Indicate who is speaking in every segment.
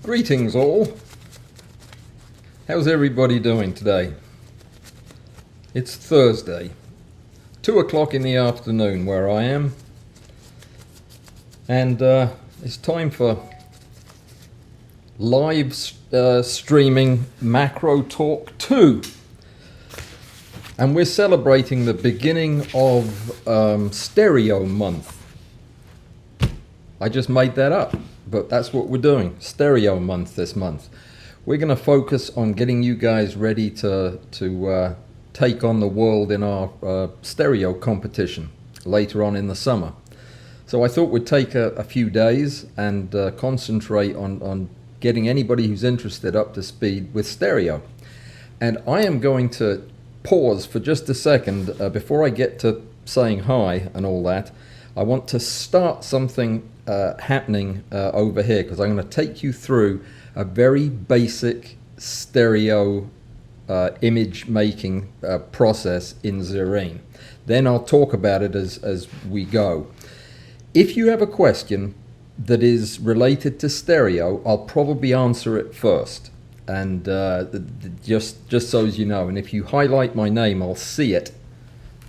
Speaker 1: Greetings all. How's everybody doing today? It's Thursday, 2 o'clock in the afternoon where I am, and it's time for live streaming Macro Talk 2. And we're celebrating the beginning of Stereo Month. I just made that up, but that's what we're doing. Stereo Month this month. We're going to focus on getting you guys ready to take on the world in our stereo competition later on in the summer. So I thought we'd take a few days and concentrate on getting anybody who's interested up to speed with stereo. And I am going to pause for just a second before I get to saying hi and all that. I want to start something happening over here, because I'm going to take you through a very basic stereo image making process in Zerene. Then I'll talk about it as we go. If you have a question that is related to stereo, I'll probably answer it first, and just so as you know. And if you highlight my name, I'll see it,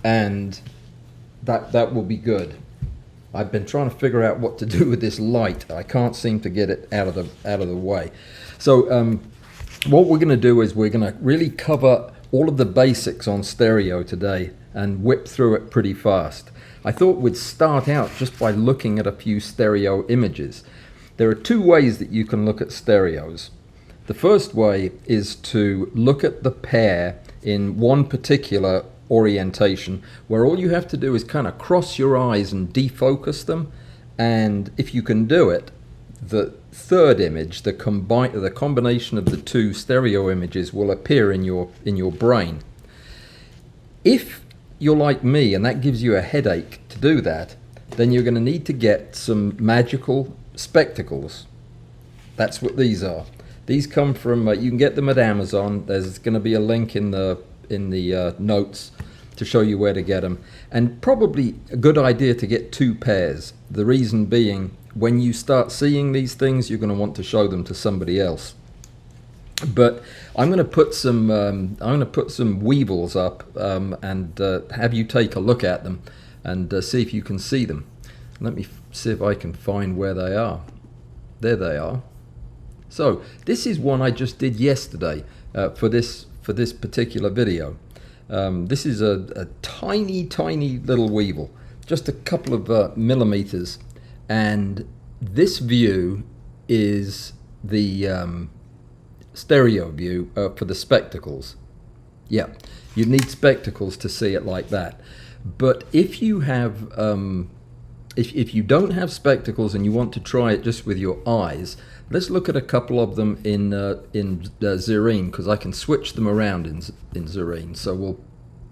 Speaker 1: and that will be good. I've been trying to figure out what to do with this light. I can't seem to get it out of the way. So what we're going to do is we're going to really cover all of the basics on stereo today and whip through it pretty fast. I thought we'd start out just by looking at a few stereo images. There are two ways that you can look at stereos. The first way is to look at the pair in one particular orientation, where all you have to do is kind of cross your eyes and defocus them, and if you can do it, the third image, the combination of the two stereo images, will appear in your brain. If you're like me and that gives you a headache to do that, then you're going to need to get some magical spectacles. That's what these are. These come from you can get them at Amazon. There's going to be a link in the notes to show you where to get them, and probably a good idea to get two pairs. The reason being, when you start seeing these things, you're going to want to show them to somebody else. But I'm going to put some weevils up and have you take a look at them and see if you can see them. Let me see if I can find where they are. There they are. So this is one I just did yesterday for this particular video. This is a tiny little weevil, just a couple of millimeters, and this view is the stereo view for the spectacles. Yeah, you need spectacles to see it like that. But if you have if you don't have spectacles and you want to try it just with your eyes, let's look at a couple of them in Zerene, because I can switch them around in Zerene. So we'll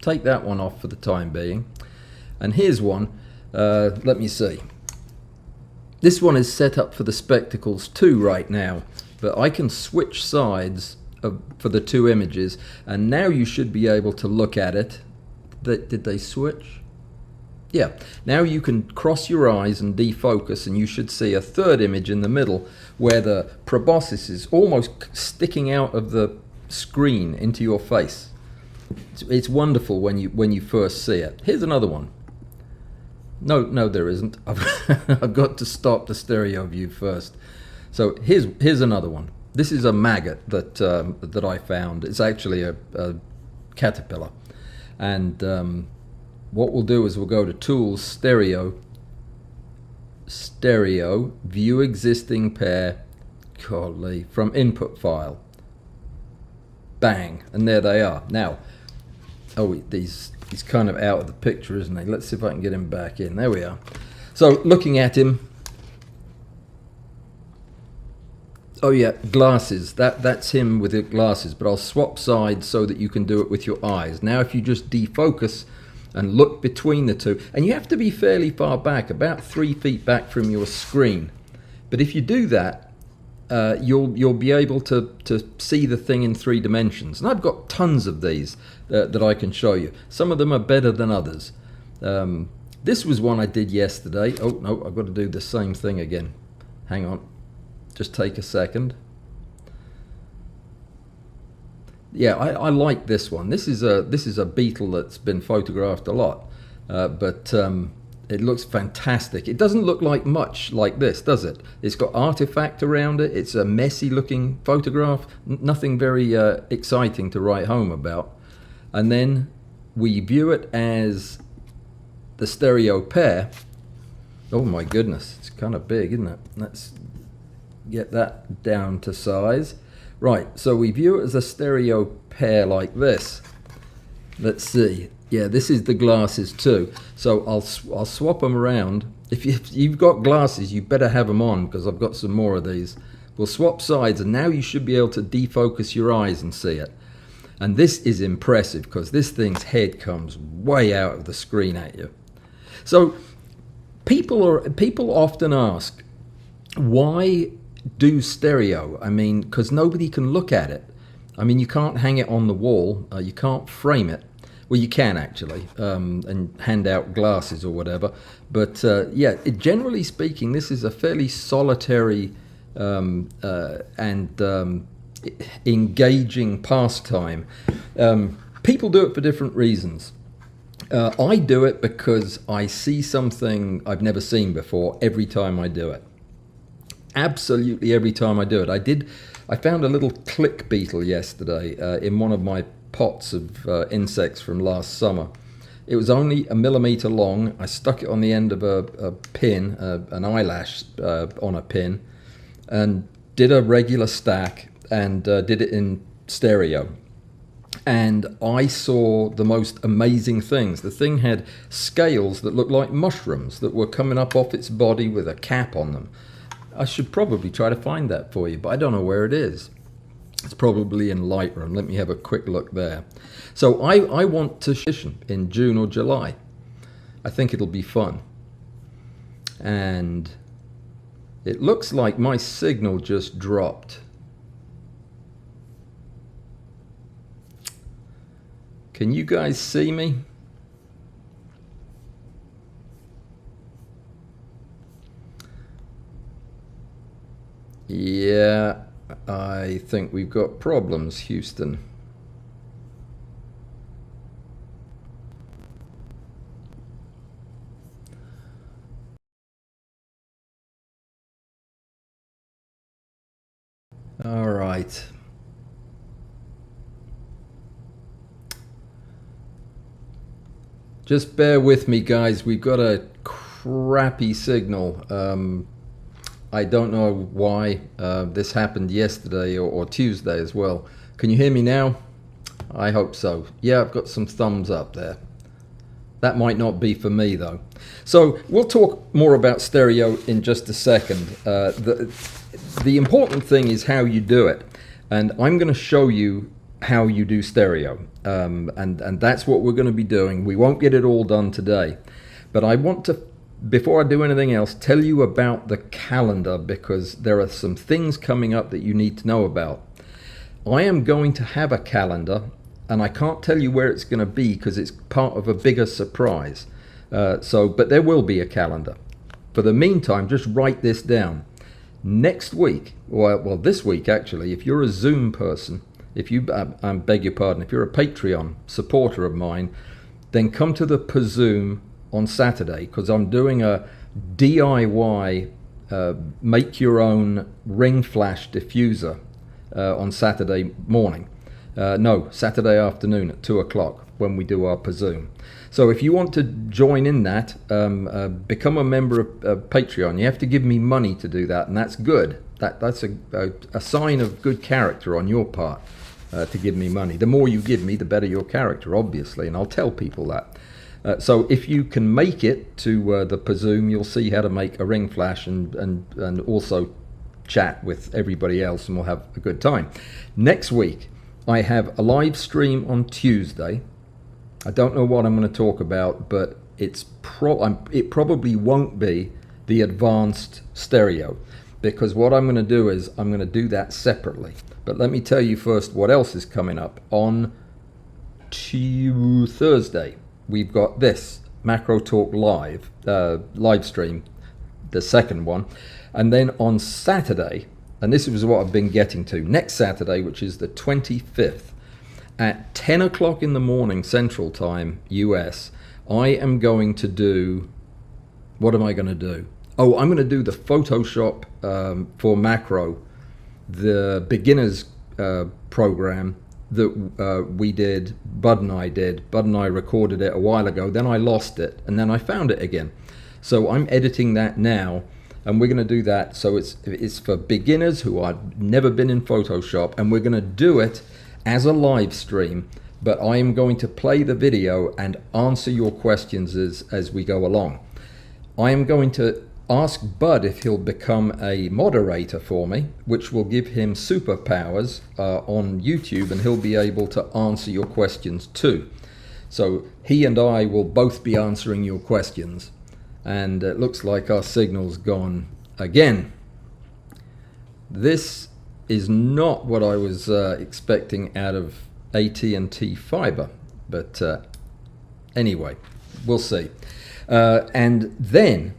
Speaker 1: take that one off for the time being. And here's one. Let me see. This one is set up for the spectacles too right now, but I can switch sides for the two images, and now you should be able to look at it. Did they switch? Yeah, now you can cross your eyes and defocus, and you should see a third image in the middle where the proboscis is almost sticking out of the screen into your face. It's wonderful when you first see it. Here's another one. No, there isn't. I've got to stop the stereo view first. So here's another one. This is a maggot that I found. It's actually a caterpillar, and what we'll do is we'll go to Tools, Stereo, View Existing Pair, godly, from Input File. Bang, and there they are. Now, he's kind of out of the picture, isn't he? Let's see if I can get him back in. There we are. So, looking at him. Oh yeah, glasses. That's him with the glasses, but I'll swap sides so that you can do it with your eyes. Now, if you just defocus and look between the two, and you have to be fairly far back, about 3 feet back from your screen. But if you do that, you'll be able to see the thing in 3 dimensions. And I've got tons of these that I can show you. Some of them are better than others. This was one I did yesterday. Oh no, I've got to do the same thing again. Hang on, just take a second. yeah, I like this one. This is a beetle that's been photographed a lot, but it looks fantastic. It doesn't look like much like this, does it? It's got artifact around it. It's a messy looking photograph. Nothing very exciting to write home about. And then we view it as the stereo pair. Oh my goodness, it's kind of big, isn't it? Let's get that down to size. Right, so we view it as a stereo pair like this. Let's see. Yeah, this is the glasses too. So I'll swap them around. If you've got glasses, you better have them on, because I've got some more of these. We'll swap sides, and now you should be able to defocus your eyes and see it. And this is impressive, because this thing's head comes way out of the screen at you. So people often ask, why do stereo? I mean, because nobody can look at it. I mean, you can't hang it on the wall. You can't frame it. Well, you can actually, and hand out glasses or whatever. But yeah, generally speaking, this is a fairly solitary and engaging pastime. People do it for different reasons. I do it because I see something I've never seen before every time I do it. Absolutely every time I do it. I found a little click beetle yesterday in one of my pots of insects from last summer. It was only 1 millimeter long. I stuck it on the end of a pin, an eyelash on a pin, and did a regular stack, and did it in stereo. And I saw the most amazing things. The thing had scales that looked like mushrooms that were coming up off its body with a cap on them. I should probably try to find that for you, but I don't know where it is. It's probably in Lightroom. Let me have a quick look there. So I want to shoot in June or July. I think it'll be fun. And it looks like my signal just dropped. Can you guys see me? Yeah, I think we've got problems, Houston. All right. Just bear with me, guys. We've got a crappy signal. I don't know why. This happened yesterday or Tuesday as well. Can you hear me now? I hope so. Yeah, I've got some thumbs up there. That might not be for me though. So we'll talk more about stereo in just a second. The important thing is how you do it. And I'm going to show you how you do stereo. And that's what we're going to be doing. We won't get it all done today. But I want to, before I do anything else, tell you about the calendar, because there are some things coming up that you need to know about. I am going to have a calendar, and I can't tell you where it's going to be because it's part of a bigger surprise. But there will be a calendar. For the meantime, just write this down. Next week, well, this week actually, if you're a Zoom person, if you, I beg your pardon, if you're a Patreon supporter of mine, then come to the Zoom on Saturday, because I'm doing a DIY make your own ring flash diffuser on Saturday morning. No, Saturday afternoon at 2 o'clock when we do our Zoom. So if you want to join in that, become a member of Patreon. You have to give me money to do that, and that's good. That's a sign of good character on your part, to give me money. The more you give me, the better your character, obviously, and I'll tell people that. So if you can make it to the Zoom, you'll see how to make a ring flash and also chat with everybody else, and we'll have a good time. Next week, I have a live stream on Tuesday. I don't know what I'm going to talk about, but it probably won't be the advanced stereo, because what I'm going to do is I'm going to do that separately. But let me tell you first what else is coming up. On Thursday, we've got this Macro Talk live stream, the second one. And then on Saturday, and this is what I've been getting to, next Saturday, which is the 25th, At 10 o'clock in the morning Central Time, US, I am going to do, what am I going to do? Oh, I'm going to do the Photoshop for macro, the beginners program that we did, Bud and I did. Bud and I recorded it a while ago, then I lost it, and then I found it again. So I'm editing that now, and we're going to do that. So it's for beginners who have never been in Photoshop, and we're going to do it as a live stream, but I am going to play the video and answer your questions as we go along. I am going to ask Bud if he'll become a moderator for me, which will give him superpowers on YouTube, and he'll be able to answer your questions too. So he and I will both be answering your questions, and it looks like our signal's gone again. This is not what I was expecting out of AT&T fiber, but anyway, we'll see. And then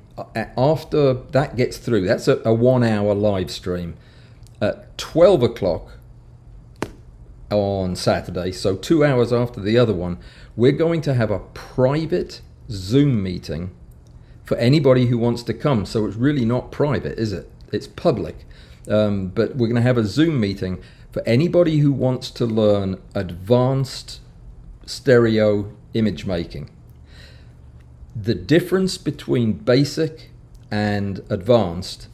Speaker 1: after that gets through, that's a 1 hour live stream. At 12 o'clock on Saturday, so 2 hours after the other one, we're going to have a private Zoom meeting for anybody who wants to come. So it's really not private, is it? It's public. But we're going to have a Zoom meeting for anybody who wants to learn advanced stereo image making. The difference between basic and advanced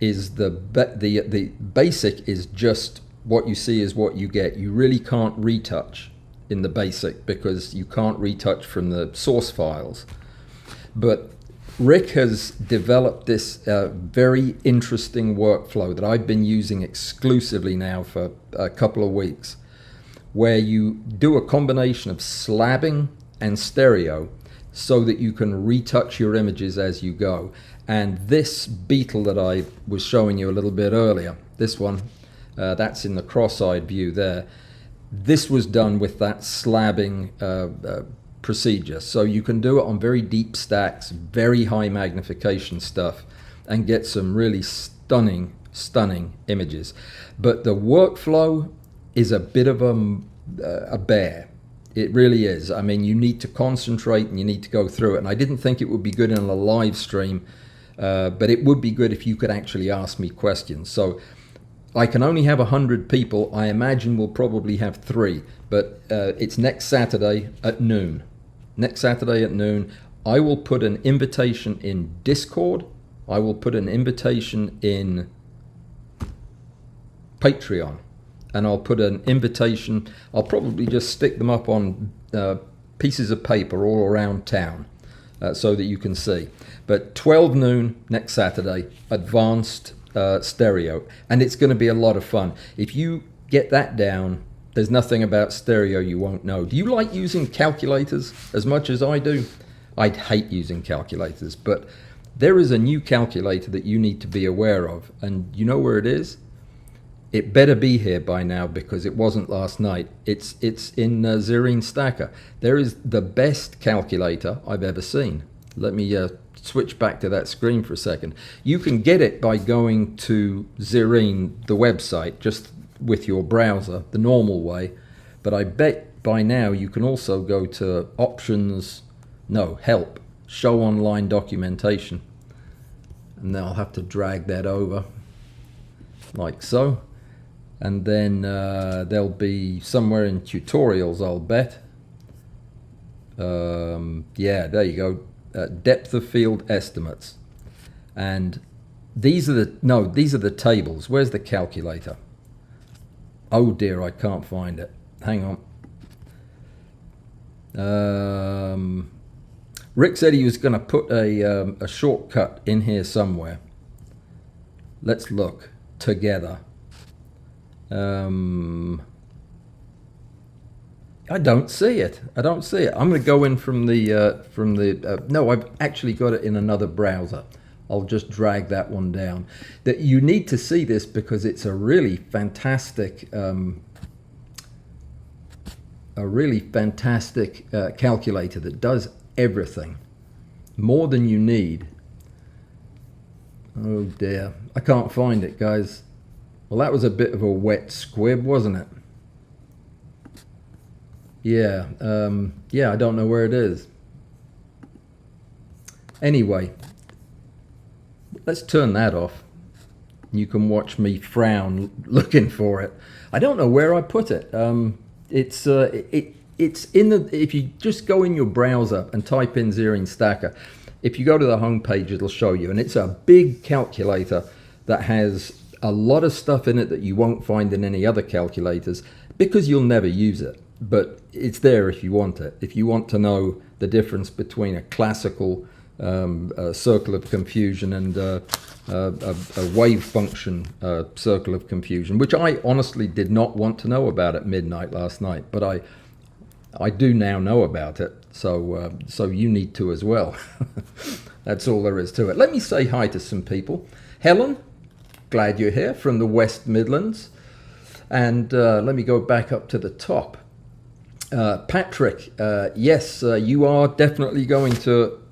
Speaker 1: is the basic is just what you see is what you get. You really can't retouch in the basic because you can't retouch from the source files. But Rik has developed this very interesting workflow that I've been using exclusively now for a couple of weeks, where you do a combination of slabbing and stereo so that you can retouch your images as you go. And this beetle that I was showing you a little bit earlier, this one, that's in the cross-eyed view there, this was done with that slabbing procedure. So you can do it on very deep stacks, very high magnification stuff, and get some really stunning images. But the workflow is a bit of a bear. It really is. I mean, you need to concentrate and you need to go through it. And I didn't think it would be good in a live stream, but it would be good if you could actually ask me questions. So I can only have 100 people. I imagine we'll probably have 3, but it's next Saturday at noon. Next Saturday at noon, I will put an invitation in Discord. I will put an invitation in Patreon. And I'll put an invitation, I'll probably just stick them up on pieces of paper all around town so that you can see. But 12 noon next Saturday, advanced stereo. And it's going to be a lot of fun. If you get that down, there's nothing about stereo you won't know. Do you like using calculators as much as I do? I hate using calculators, but there is a new calculator that you need to be aware of. And you know where it is? It better be here by now because it wasn't last night. It's in Zerene Stacker. There is the best calculator I've ever seen. Let me switch back to that screen for a second. You can get it by going to Zerene, the website, just with your browser, the normal way. But I bet by now you can also go to options, no, help, show online documentation. And then I'll have to drag that over like so. And then there'll be somewhere in tutorials, I'll bet. Yeah, there you go. Depth of field estimates. And these are the tables. Where's the calculator? Oh dear, I can't find it. Hang on. Rik said he was going to put a shortcut in here somewhere. Let's look together. I don't see it. I don't see it. I'm going to go in from the no, I've actually got it in another browser. I'll just drag that one down. That you need to see this because it's a really fantastic calculator that does everything, more than you need. Oh dear, I can't find it, guys. Well, that was a bit of a wet squib, wasn't it? Yeah, yeah, I don't know where it is. Anyway, let's turn that off. You can watch me frown looking for it. I don't know where I put it. It's in the, if you just go in your browser and type in Zerene Stacker, if you go to the home page, it'll show you. And it's a big calculator that has a lot of stuff in it that you won't find in any other calculators because you'll never use it. But it's there if you want it. If you want to know the difference between a classical circle of confusion and a wave function circle of confusion, which I honestly did not want to know about at midnight last night, but I do now know about it, so you need to as well. That's all there is to it. Let me say hi to some people. Helen, glad you're here from the West Midlands. And let me go back up to the top. Patrick, yes, you are definitely going to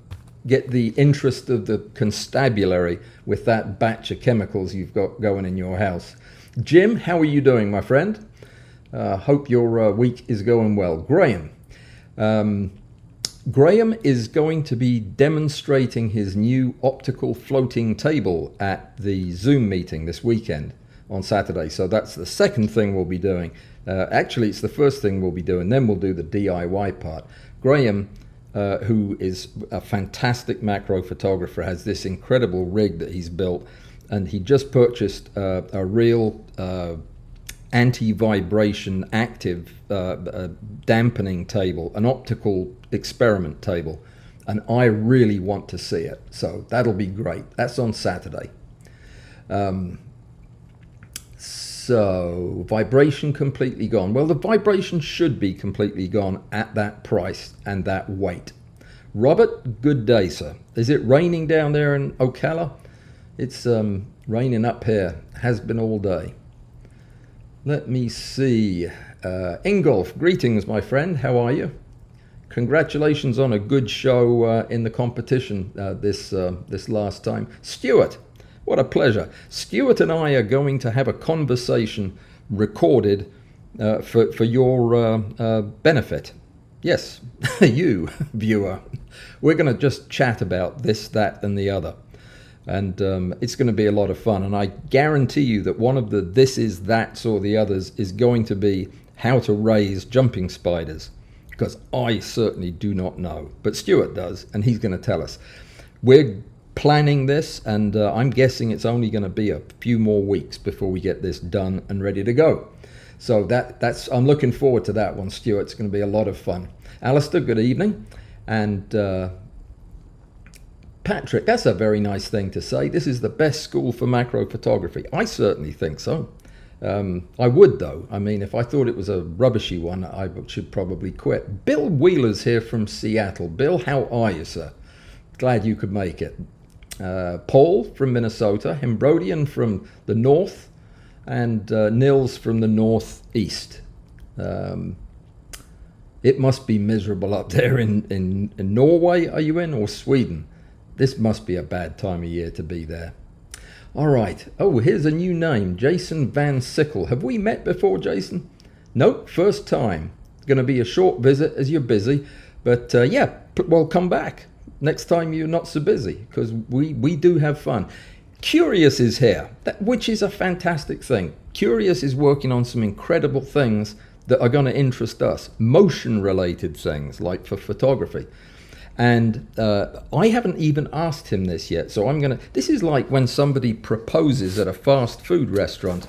Speaker 1: get the interest of the constabulary with that batch of chemicals you've got going in your house. Jim, how are you doing, my friend? Hope your week is going well. Graham. Graham is going to be demonstrating his new optical floating table at the Zoom meeting this weekend on Saturday. So that's the second thing we'll be doing. Actually, it's the first thing we'll be doing. Then we'll do the DIY part. Graham, who is a fantastic macro photographer, has this incredible rig that he's built. And he just purchased a real anti-vibration active dampening table, an optical experiment table, and I really want to see it, so that'll be great. That's on Saturday. So vibration completely gone. Well, the vibration should be completely gone at that price and that weight. Robert, good day, sir. Is it raining down there in Ocala? It's raining up here, has been all day. Let me see. Ingolf, greetings, my friend. How are you? Congratulations on a good show in the competition this last time. Stuart, what a pleasure. Stuart and I are going to have a conversation recorded for your benefit. Yes, you, viewer. We're going to just chat about this, that, and the other. And it's going to be a lot of fun. And I guarantee you that one of the this is, that's, or the others is going to be how to raise jumping spiders. Because I certainly do not know. But Stuart does, and he's going to tell us. We're planning this, and I'm guessing it's only going to be a few more weeks before we get this done and ready to go. So that's I'm looking forward to that one, Stuart. It's going to be a lot of fun. Alistair, good evening. And Patrick, that's a very nice thing to say. This is the best school for macro photography. I certainly think so. I would, though. I mean, if I thought it was a rubbishy one, I should probably quit. Bill Wheeler's here from Seattle. Bill, how are you, sir? Glad you could make it. Paul from Minnesota, Hembrodian from the north, and Nils from the northeast. It must be miserable up there in Norway, are you in, or Sweden? This must be a bad time of year to be there. All right. Oh, here's a new name, Jason Van Sickle. Have we met before, Jason? Nope, first time. It's going to be a short visit as you're busy. But yeah, well, come back next time you're not so busy, because we do have fun. Curious is here, which is a fantastic thing. Curious is working on some incredible things that are going to interest us, motion-related things, like for photography. And I haven't even asked him this yet, so I'm gonna. This is like when somebody proposes at a fast food restaurant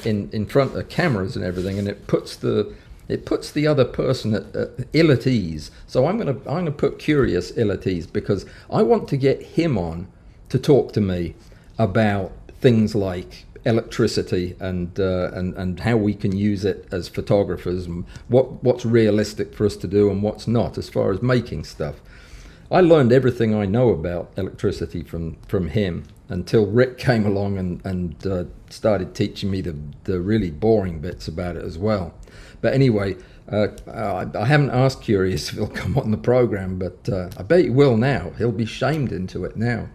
Speaker 1: in front of cameras and everything, and it puts the other person ill at ease. So I'm gonna put Curious ill at ease, because I want to get him on to talk to me about things like electricity and how we can use it as photographers, and what's realistic for us to do and what's not as far as making stuff. I learned everything I know about electricity from him until Rik came along and started teaching me the really boring bits about it as well. But anyway, I haven't asked Curious if he'll come on the program, but I bet he will now. He'll be shamed into it now.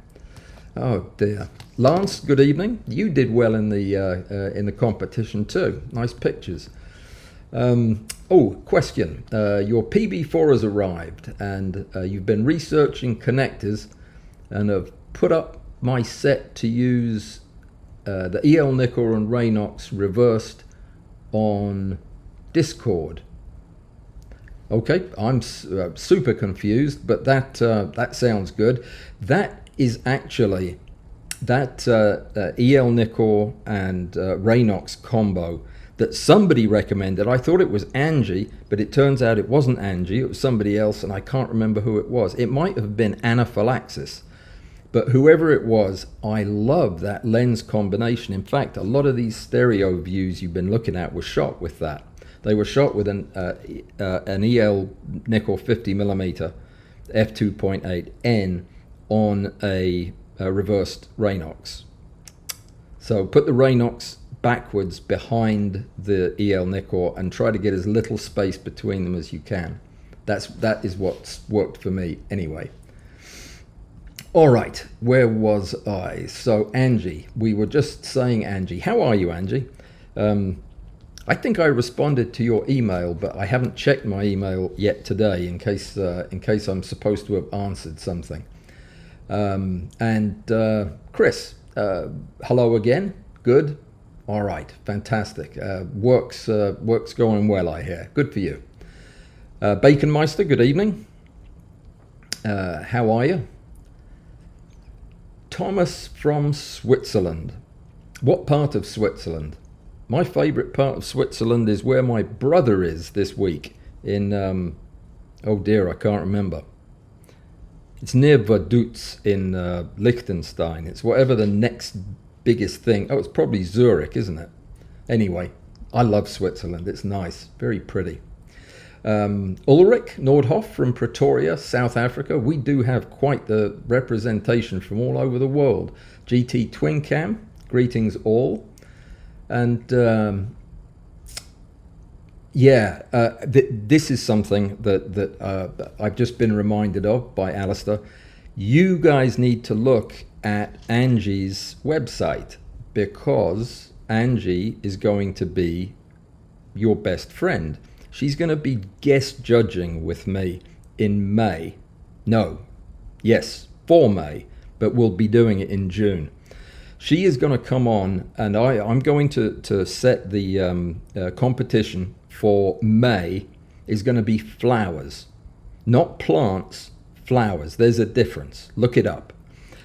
Speaker 1: Oh dear. Lance, good evening. You did well in the competition too. Nice pictures. Oh, question. Your PB4 has arrived, and you've been researching connectors and have put up my set to use the EL nickel and Raynox reversed on Discord. Okay, I'm super confused, but that sounds good. That is actually that EL nickel and Raynox combo that somebody recommended. I thought it was Angie, but it turns out it wasn't Angie. It was somebody else, and I can't remember who it was. It might have been Anaphylaxis. But whoever it was, I love that lens combination. In fact, a lot of these stereo views you've been looking at were shot with that. They were shot with an EL nickel 50mm f2.8N on a reversed Raynox. So put the Raynox backwards behind the EL nickel and try to get as little space between them as you can. That is what's worked for me anyway. All right, where was I? So Angie, we were just saying Angie. How are you, Angie? I think I responded to your email, but I haven't checked my email yet today in case I'm supposed to have answered something. Chris, hello again. Good. All right, fantastic. Work's going well, I hear. Good for you. Baconmeister, good evening. How are you? Thomas from Switzerland. What part of Switzerland? My favourite part of Switzerland is where my brother is this week in, oh dear, I can't remember. It's near Vaduz in Liechtenstein. It's whatever the next biggest thing. Oh, it's probably Zurich, isn't it? Anyway, I love Switzerland. It's nice, very pretty. Ulrich Nordhoff from Pretoria, South Africa. We do have quite the representation from all over the world. GT Twin Cam, greetings all. And this is something that I've just been reminded of by Alistair. You guys need to look at Angie's website, because Angie is going to be your best friend. She's going to be guest judging with me in May. For May, but we'll be doing it in June. She is going to come on, and I'm going to set the competition for May is going to be flowers, not plants, flowers. There's a difference. Look it up.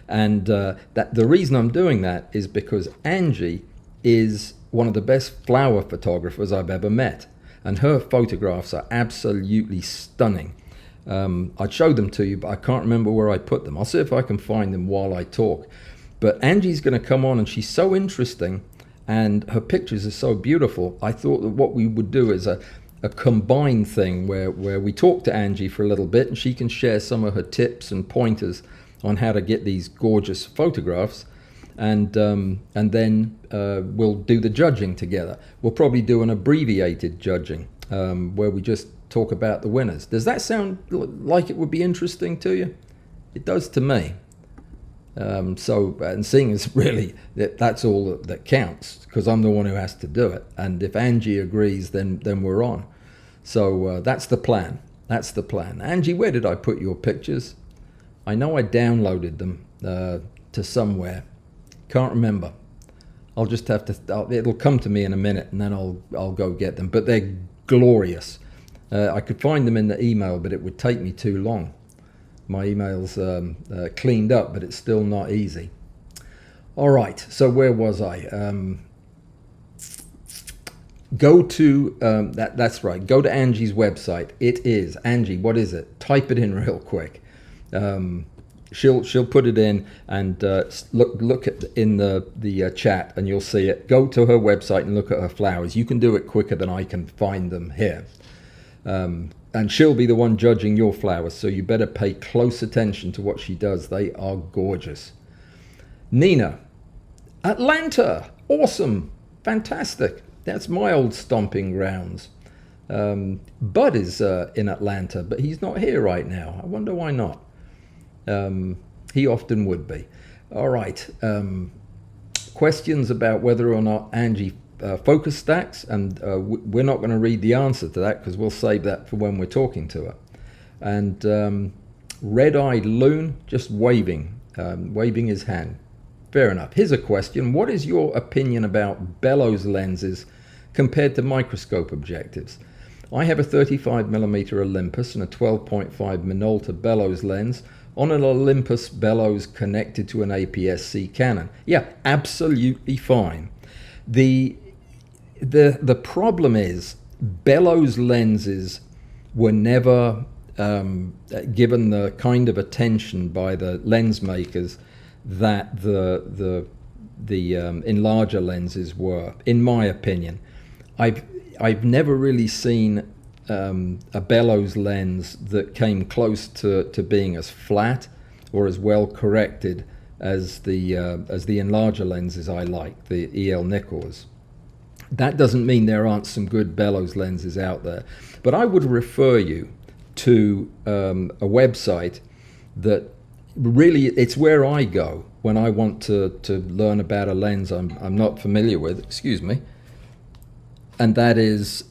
Speaker 1: And that the reason I'm doing that is because Angie is one of the best flower photographers I've ever met. And her photographs are absolutely stunning. I'd show them to you, but I can't remember where I put them. I'll see if I can find them while I talk. But Angie's going to come on, and she's so interesting, and her pictures are so beautiful. I thought that what we would do is a combined thing where we talk to Angie for a little bit, and she can share some of her tips and pointers on how to get these gorgeous photographs. And then we'll do the judging together. We'll probably do an abbreviated judging where we just talk about the winners. Does that sound like it would be interesting to you? It does to me. And seeing as really that's all that counts, because I'm the one who has to do it. And if Angie agrees, then we're on. So that's the plan. That's the plan. Angie, where did I put your pictures? I know I downloaded them to somewhere. Can't remember. I'll just have to. It'll come to me in a minute, and then I'll go get them. But they're glorious. I could find them in the email, but it would take me too long. My email's cleaned up, but it's still not easy. All right. So where was I? Go to that's right. Go to Angie's website. It is Angie. What is it? Type it in real quick. She'll put it in, and look at in the chat, and you'll see it. Go to her website and look at her flowers. You can do it quicker than I can find them here. And she'll be the one judging your flowers, so you better pay close attention to what she does. They are gorgeous. Nina, Atlanta, awesome, fantastic. That's my old stomping grounds. Bud is in Atlanta, but he's not here right now. I wonder why not. He often would be. All right. Questions about whether or not Angie focus stacks, and we're not going to read the answer to that because we'll save that for when we're talking to her. And red-eyed loon just waving his hand. Fair enough. Here's a question. What is your opinion about bellows lenses compared to microscope objectives? I have a 35mm Olympus and a 12.5 Minolta bellows lens on an Olympus bellows connected to an APS-C Canon. Yeah, absolutely fine. The problem is bellows lenses were never given the kind of attention by the lens makers that the enlarger lenses were, in my opinion. I've never really seen a bellows lens that came close to being as flat or as well corrected as the enlarger lenses I like, the EL Nikkors. That doesn't mean there aren't some good bellows lenses out there, but I would refer you to a website that really, it's where I go when I want to learn about a lens I'm not familiar with, excuse me, and that is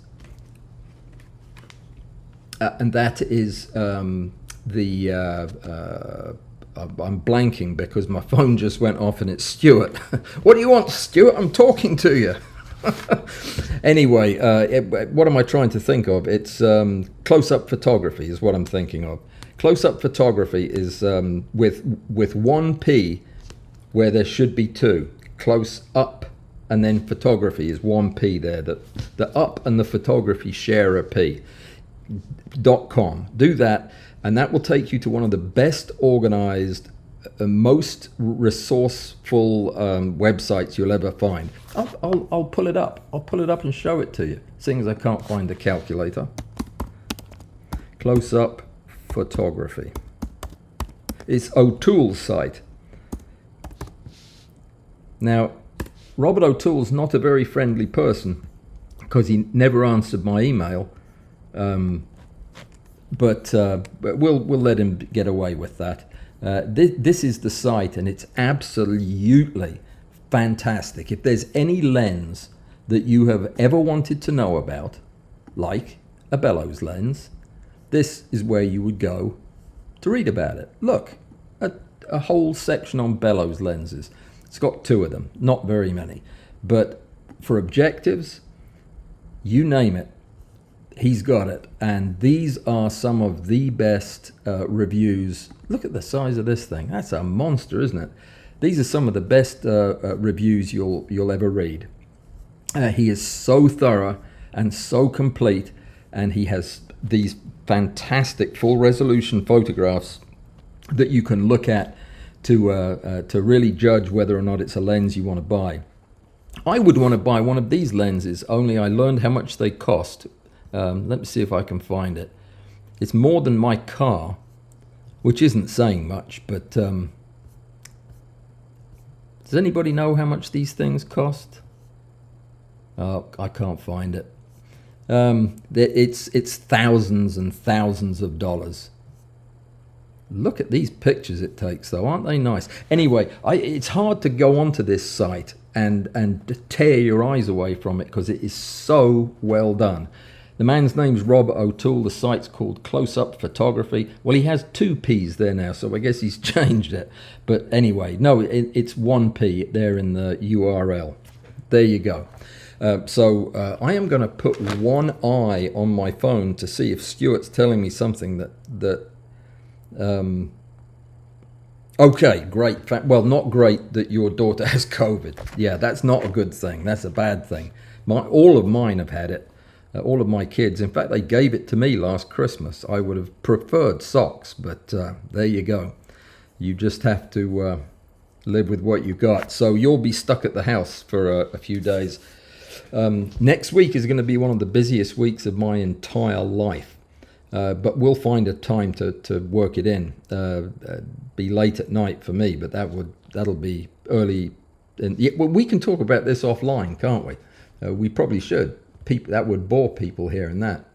Speaker 1: I'm blanking because my phone just went off, and it's Stuart. What do you want, Stuart? I'm talking to you. Anyway, what am I trying to think of? It's close-up photography is what I'm thinking of. Close-up photography is with one P where there should be two. Close up, and then photography is one P there. The up and the photography share a P. .com. Do that, and that will take you to one of the best organized, most resourceful websites you'll ever find. I'll pull it up. I'll pull it up and show it to you, seeing as I can't find the calculator. Close-up photography. It's O'Toole's site. Now, Robert O'Toole's not a very friendly person because he never answered my email. But we'll let him get away with that. This is the site, and it's absolutely fantastic. If there's any lens that you have ever wanted to know about, like a bellows lens, this is where you would go to read about it. Look, a whole section on bellows lenses. It's got 2 of them, not very many. But for objectives, you name it, he's got it. And these are some of the best reviews. Look at the size of this thing. That's a monster, isn't it? These are some of the best reviews you'll ever read. He is so thorough and so complete, and he has these fantastic full resolution photographs that you can look at to really judge whether or not it's a lens you want to buy. I would want to buy one of these lenses, only I learned how much they cost. Let me see if I can find it. It's more than my car, which isn't saying much, but does anybody know how much these things cost? Oh, I can't find it. It's thousands and thousands of dollars. Look at these pictures it takes, though. Aren't they nice? Anyway, it's hard to go onto this site and tear your eyes away from it because it is so well done. The man's name's Robert O'Toole. The site's called Close-Up Photography. Well, he has 2 P's there now, so I guess he's changed it. But anyway, no, it's 1 P there in the URL. There you go. So I am going to put one eye on my phone to see if Stuart's telling me something that okay, great. Well, not great that your daughter has COVID. Yeah, that's not a good thing. That's a bad thing. All of mine have had it. All of my kids. In fact, they gave it to me last Christmas. I would have preferred socks, but there you go. You just have to live with what you got. So you'll be stuck at the house for a few days. Next week is going to be one of the busiest weeks of my entire life. But we'll find a time to work it in. Be late at night for me, but that'll be early. Well, we can talk about this offline, can't we? We probably should. That would bore people hearing that.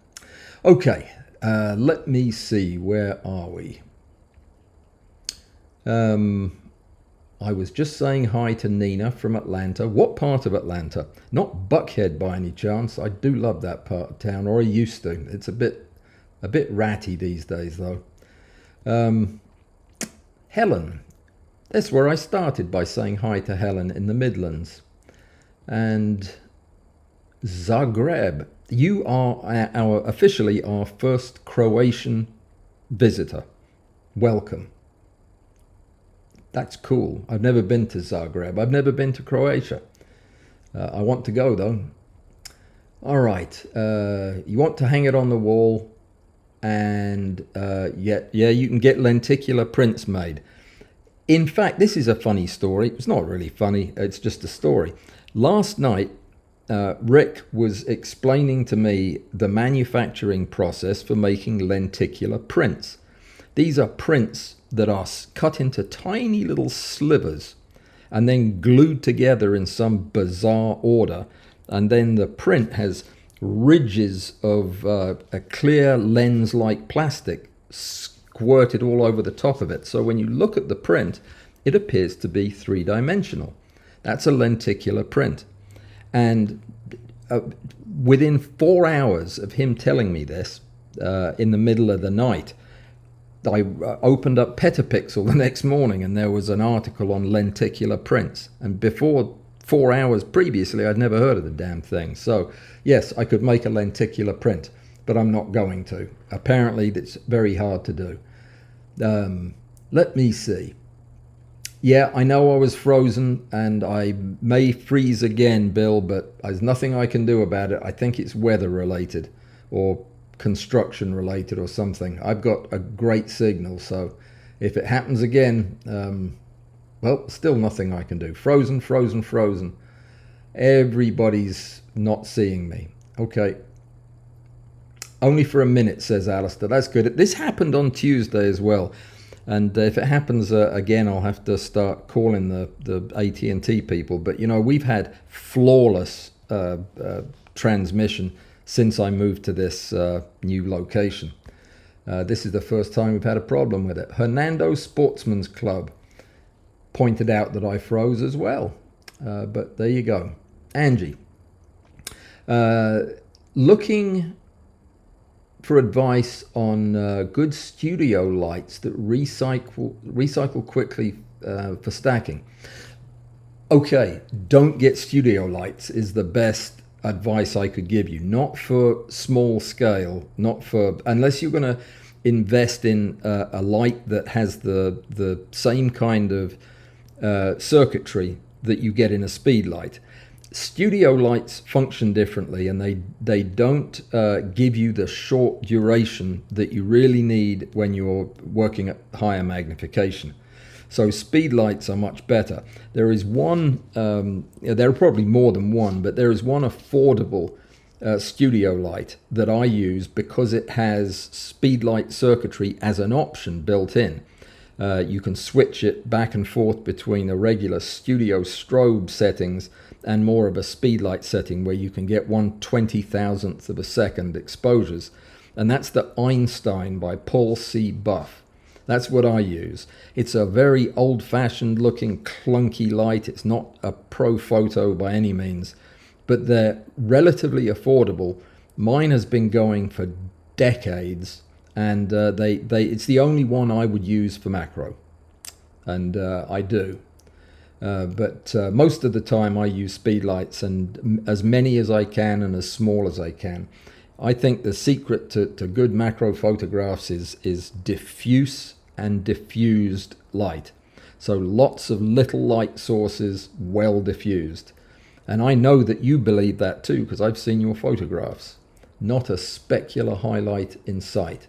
Speaker 1: Okay, let me see. Where are we? I was just saying hi to Nina from Atlanta. What part of Atlanta? Not Buckhead by any chance. I do love that part of town, or I used to. It's a bit ratty these days, though. Helen. That's where I started, by saying hi to Helen in the Midlands. And Zagreb. You are officially our first Croatian visitor. Welcome. That's cool. I've never been to Zagreb. I've never been to Croatia. I want to go, though. All right. You want to hang it on the wall, and yeah, you can get lenticular prints made. In fact, this is a funny story. It's not really funny. It's just a story. Last night, Rik was explaining to me the manufacturing process for making lenticular prints. These are prints that are cut into tiny little slivers and then glued together in some bizarre order. And then the print has ridges of a clear lens-like plastic squirted all over the top of it. So when you look at the print, it appears to be three-dimensional. That's a lenticular print. And within 4 hours of him telling me this, in the middle of the night, I opened up Petapixel the next morning, and there was an article on lenticular prints. And before 4 hours previously, I'd never heard of the damn thing. So yes, I could make a lenticular print, but I'm not going to. Apparently, it's very hard to do. Let me see. Yeah, I know I was frozen, and I may freeze again, Bill, but there's nothing I can do about it. I think it's weather related, or construction related, or something. I've got a great signal, so if it happens again, well, still nothing I can do. Frozen, frozen, frozen. Everybody's not seeing me. Okay. Only for a minute, says Alistair. That's good. This happened on Tuesday as well. And if it happens again, I'll have to start calling the AT&T people. But, you know, we've had flawless transmission since I moved to this new location. This is the first time we've had a problem with it. Hernando Sportsman's Club pointed out that I froze as well. But there you go. Angie. Looking for advice on good studio lights that recycle quickly for stacking. Okay, don't get studio lights is the best advice I could give you. Not for small scale, not for, unless you're going to invest in a light that has the same kind of circuitry that you get in a speed light. Studio lights function differently, and they don't give you the short duration that you really need when you're working at higher magnification. So speed lights are much better. There is one, there are probably more than one, but there is one affordable studio light that I use because it has speed light circuitry as an option built in. You can switch it back and forth between a regular studio strobe settings and more of a speed light setting where you can get 1/20,000th of a second exposures. And that's the Einstein by Paul C. Buff. That's what I use. It's a very old-fashioned looking clunky light. It's not a pro photo by any means, but they're relatively affordable. Mine has been going for decades, and it's the only one I would use for macro, and I do. But most of the time I use speed lights, and as many as I can and as small as I can. I think the secret to good macro photographs is diffuse and diffused light. So lots of little light sources, well diffused. And I know that you believe that too, because I've seen your photographs. Not a specular highlight in sight.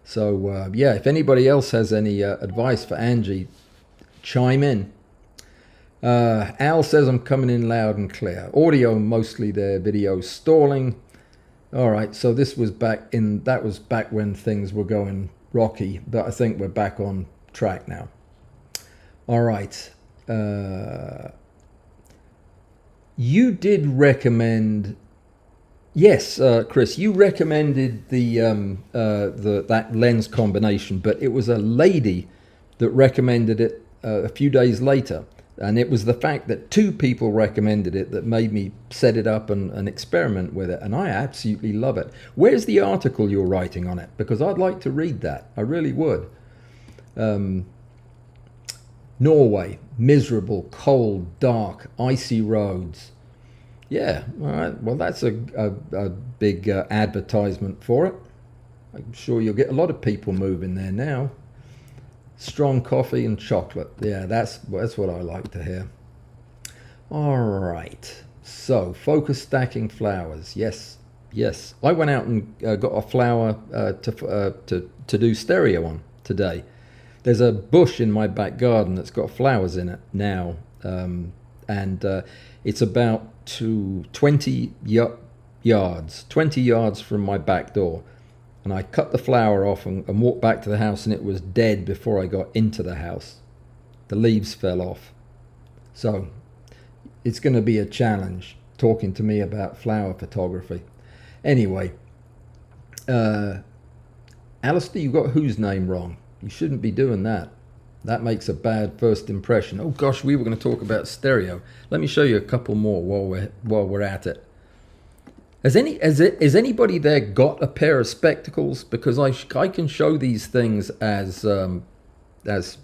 Speaker 1: So yeah, if anybody else has any advice for Angie, chime in. Al says I'm coming in loud and clear. Audio mostly there, video stalling. All right, so this was that was back when things were going rocky, but I think we're back on track now. All right. You did recommend, yes, Chris, you recommended that lens combination, but it was a lady that recommended it a few days later. And it was the fact that 2 people recommended it that made me set it up and experiment with it. And I absolutely love it. Where's the article you're writing on it? Because I'd like to read that. I really would. Norway, miserable, cold, dark, icy roads. Yeah, all right. Well, that's a big advertisement for it. I'm sure you'll get a lot of people moving there now. Strong coffee and chocolate. Yeah, that's what I like to hear. All right. So, focus stacking flowers. Yes, yes. I went out and got a flower to do stereo on today. There's a bush in my back garden that's got flowers in it now, and it's about 20 yards from my back door. And I cut the flower off and walked back to the house, and it was dead before I got into the house. The leaves fell off. So it's going to be a challenge talking to me about flower photography. Anyway, Alistair, you got whose name wrong? You shouldn't be doing that. That makes a bad first impression. Oh gosh, we were going to talk about stereo. Let me show you a couple more while we're at it. Has anybody there got a pair of spectacles? Because I can show these things as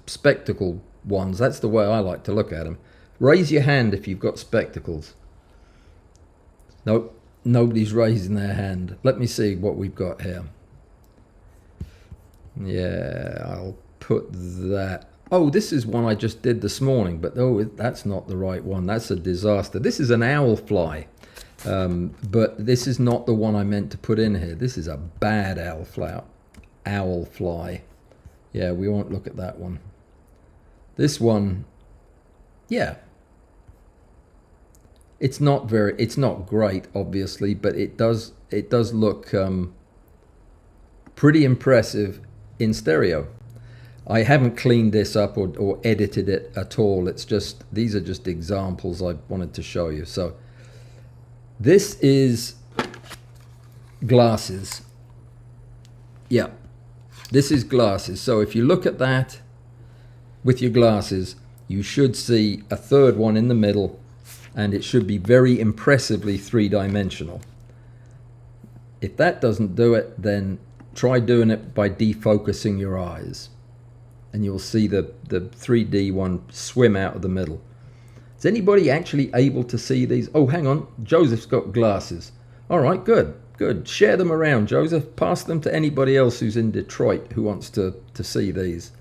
Speaker 1: spectacle ones. That's the way I like to look at them. Raise your hand if you've got spectacles. Nope, nobody's raising their hand. Let me see what we've got here. Yeah, I'll put that. Oh, this is one I just did this morning, but oh, that's not the right one. That's a disaster. This is an owl fly. But this is not the one I meant to put in here. This is a bad owl fly. Yeah, we won't look at that one. This one, yeah. It's not great, obviously, but it does look pretty impressive in stereo. I haven't cleaned this up or edited it at all. It's just, these are just examples I wanted to show you. So this is glasses. Yeah, this is glasses. So if you look at that with your glasses, you should see a third one in the middle, and it should be very impressively three-dimensional. If that doesn't do it, then try doing it by defocusing your eyes, and you'll see the 3D one swim out of the middle. Is anybody actually able to see these? Oh, hang on. Joseph's got glasses. All right, good. Share them around, Joseph. Pass them to anybody else who's in Detroit who wants to see these.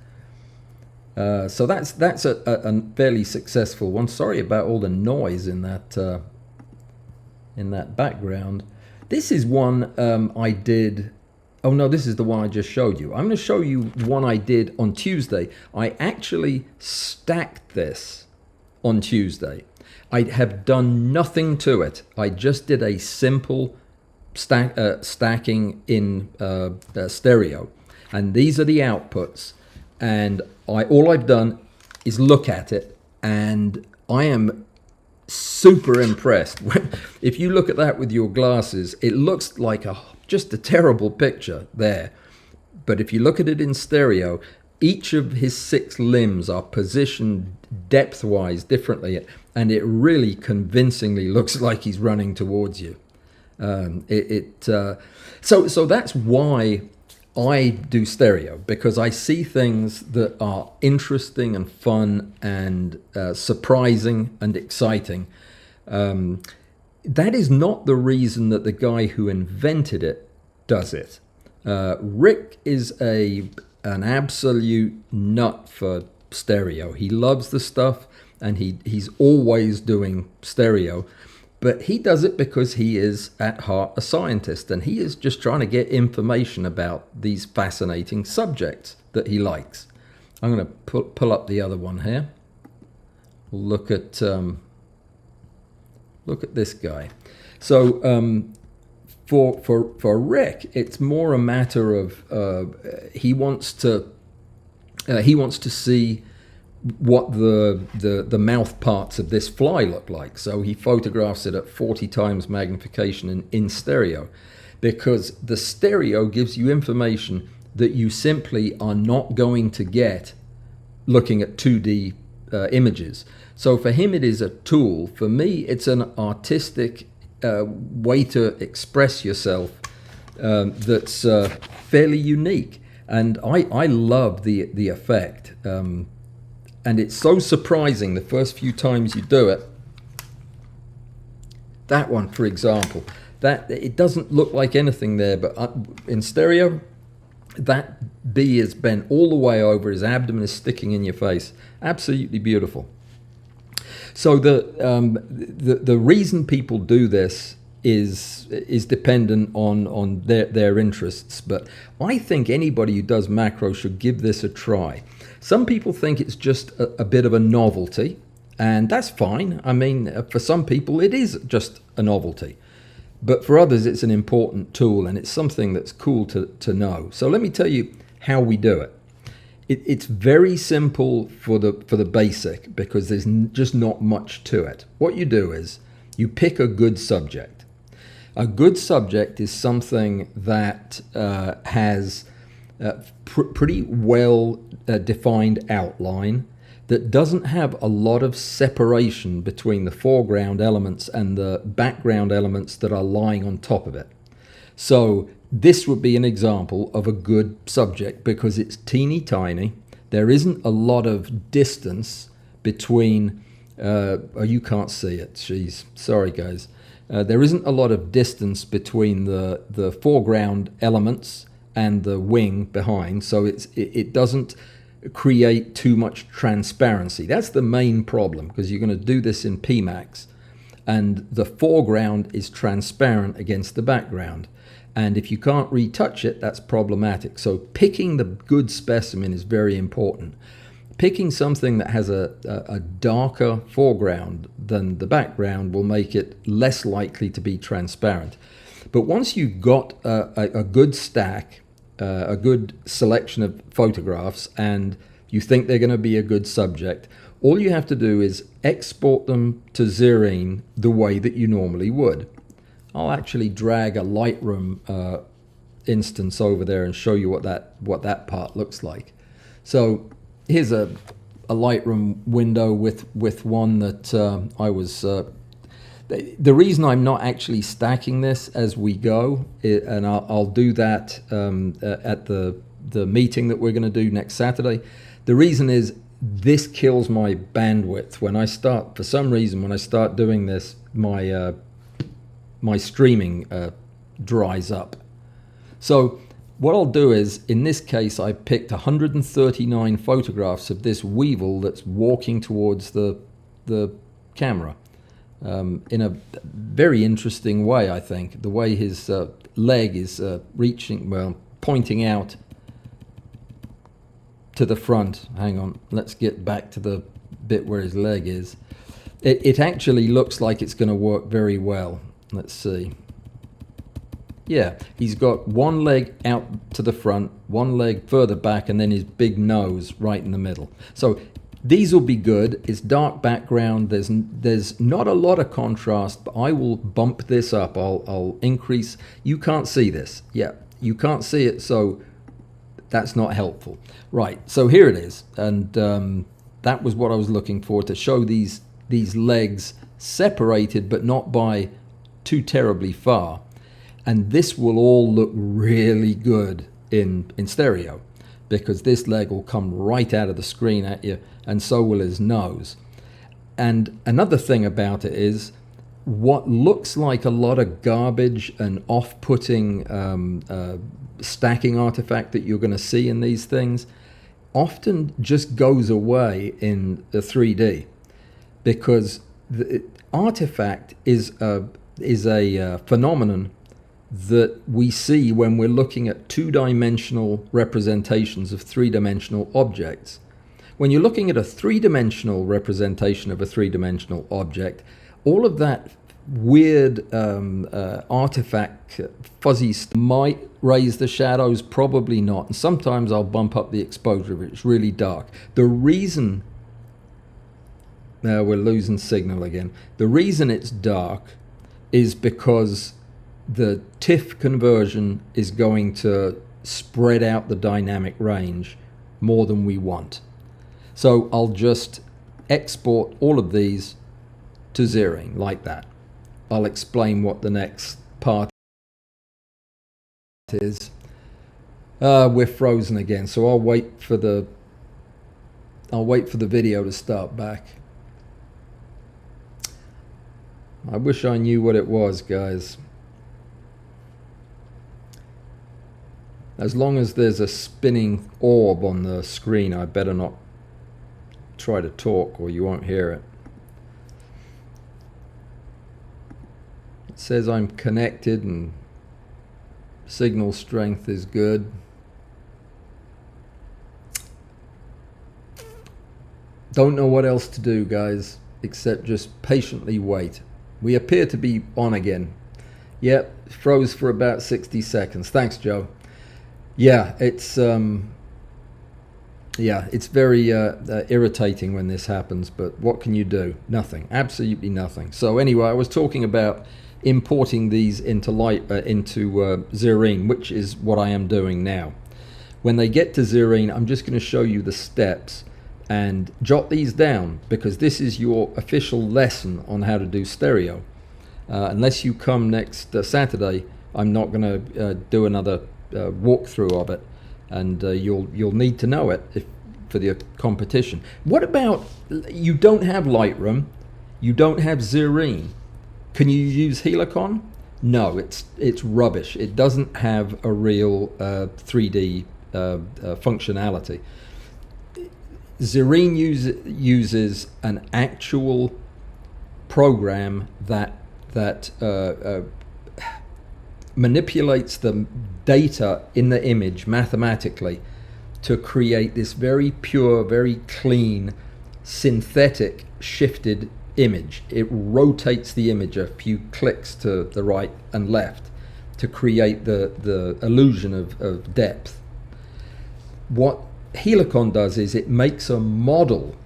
Speaker 1: So that's a fairly successful one. Sorry about all the noise in that background. This is one I did. Oh no, this is the one I just showed you. I'm going to show you one I did on Tuesday. I actually stacked this on Tuesday. I have done nothing to it. I just did a simple stacking in stereo, and these are the outputs. And all I've done is look at it, and I am super impressed. If you look at that with your glasses, it looks like just a terrible picture there. But if you look at it in stereo, each of his 6 limbs are positioned depth-wise differently, and it really convincingly looks like he's running towards you. So that's why I do stereo, because I see things that are interesting and fun and surprising and exciting. That is not the reason that the guy who invented it does it. Rik is an absolute nut for stereo. He loves the stuff, and he's always doing stereo. But he does it because he is at heart a scientist, and he is just trying to get information about these fascinating subjects that he likes. I'm going to pull up the other one here. Look at this guy. So for Rik, it's more a matter of he wants to see what the mouth parts of this fly look like. So he photographs it at 40 times magnification in stereo, because the stereo gives you information that you simply are not going to get looking at 2D images. So for him, it is a tool. For me, it's an artistic way to express yourself that's fairly unique. And I love the effect. And it's so surprising the first few times you do it. That one, for example, that it doesn't look like anything there, but in stereo, that bee is bent all the way over, his abdomen is sticking in your face. Absolutely beautiful. So the reason people do this is dependent on their interests, but I think anybody who does macro should give this a try. Some people think it's just a bit of a novelty, and that's fine. I mean, for some people it is just a novelty, but for others it's an important tool, and it's something that's cool to know. So let me tell you how we do it. It's very simple for the basic, because there's just not much to it. What you do is you pick a good subject. A good subject is something that has pretty well defined outline, that doesn't have a lot of separation between the foreground elements and the background elements that are lying on top of it. So this would be an example of a good subject because it's teeny tiny. There isn't a lot of distance between, oh, you can't see it, jeez, sorry guys. There isn't a lot of distance between the foreground elements and the wing behind, so it doesn't create too much transparency. That's the main problem, because you're going to do this in PMax, and the foreground is transparent against the background. And if you can't retouch it, that's problematic. So picking the good specimen is very important. Picking something that has a darker foreground than the background will make it less likely to be transparent. But once you've got a good stack, a good selection of photographs, and you think they're going to be a good subject, all you have to do is export them to Zerene the way that you normally would. I'll actually drag a Lightroom instance over there and show you what that part looks like. So here's a Lightroom window with one that I was. The reason I'm not actually stacking this as we go, and I'll do that at the meeting that we're going to do next Saturday. The reason is this kills my bandwidth when I start. For some reason, when I start doing this, my streaming dries up. So what I'll do is, in this case, I picked 139 photographs of this weevil that's walking towards the camera in a very interesting way, I think. The way his leg is pointing out to the front. Hang on, let's get back to the bit where his leg is. It actually looks like it's going to work very well. Let's see. Yeah, he's got one leg out to the front, one leg further back, and then his big nose right in the middle. So these will be good. It's dark background. There's not a lot of contrast, but I will bump this up. I'll increase. You can't see this. Yeah, you can't see it, so that's not helpful. Right, so here it is. And that was what I was looking for, to show these legs separated, but not by too terribly far. And this will all look really good in stereo, because this leg will come right out of the screen at you, and so will his nose. And another thing about it is, what looks like a lot of garbage and off-putting stacking artifact that you're going to see in these things often just goes away in the 3D, because the artifact is a phenomenon that we see when we're looking at two-dimensional representations of three-dimensional objects. When you're looking at a three-dimensional representation of a three-dimensional object, all of that weird artifact fuzzy might raise the shadows, probably not. And sometimes I'll bump up the exposure if it's really dark. The reason, now we're losing signal again. The reason it's dark is because the TIFF conversion is going to spread out the dynamic range more than we want. So I'll just export all of these to Zerene like that. I'll explain what the next part is. We're frozen again, so I'll wait for the video to start back. I wish I knew what it was, guys. As long as there's a spinning orb on the screen, I better not try to talk or you won't hear it. It says I'm connected and signal strength is good. Don't know what else to do, guys, except just patiently wait. We appear to be on again. Yep, froze for about 60 seconds. Thanks, Joe. Yeah, it's very irritating when this happens, but what can you do? Nothing, absolutely nothing. So anyway, I was talking about importing these into Zerene, which is what I am doing now. When they get to Zerene, I'm just going to show you the steps and jot these down, because this is your official lesson on how to do stereo. Unless you come next Saturday, I'm not going to do another walkthrough of it, and you'll need to know it for the competition. What about, you don't have Lightroom, you don't have Zerene? Can you use Helicon? No, it's rubbish. It doesn't have a real 3D functionality. Zerene uses an actual program that manipulates the data in the image mathematically to create this very pure, very clean, synthetic shifted image. It rotates the image a few clicks to the right and left to create the illusion of depth. What Helicon does is it makes a model,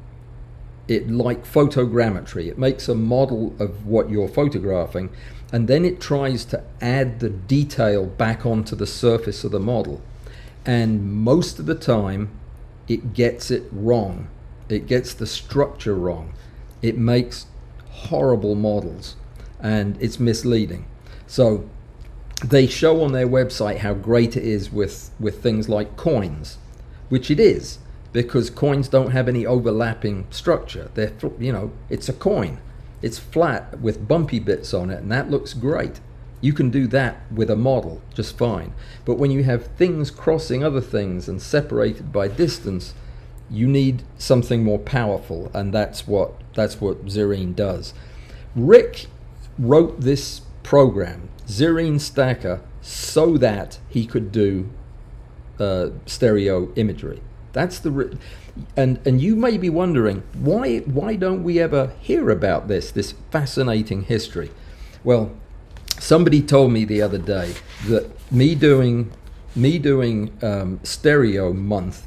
Speaker 1: like photogrammetry. It makes a model of what you're photographing, and then it tries to add the detail back onto the surface of the model. And most of the time, it gets it wrong. It gets the structure wrong. It makes horrible models, and it's misleading. So they show on their website how great it is with things like coins, which it is, because coins don't have any overlapping structure. They're, it's a coin. It's flat with bumpy bits on it, and that looks great. You can do that with a model just fine. But when you have things crossing other things and separated by distance, you need something more powerful, and that's what Zerene does. Rik wrote this program, Zerene Stacker, so that he could do stereo imagery. That's the and you may be wondering, why don't we ever hear about this fascinating history? Well, somebody told me the other day that me doing stereo month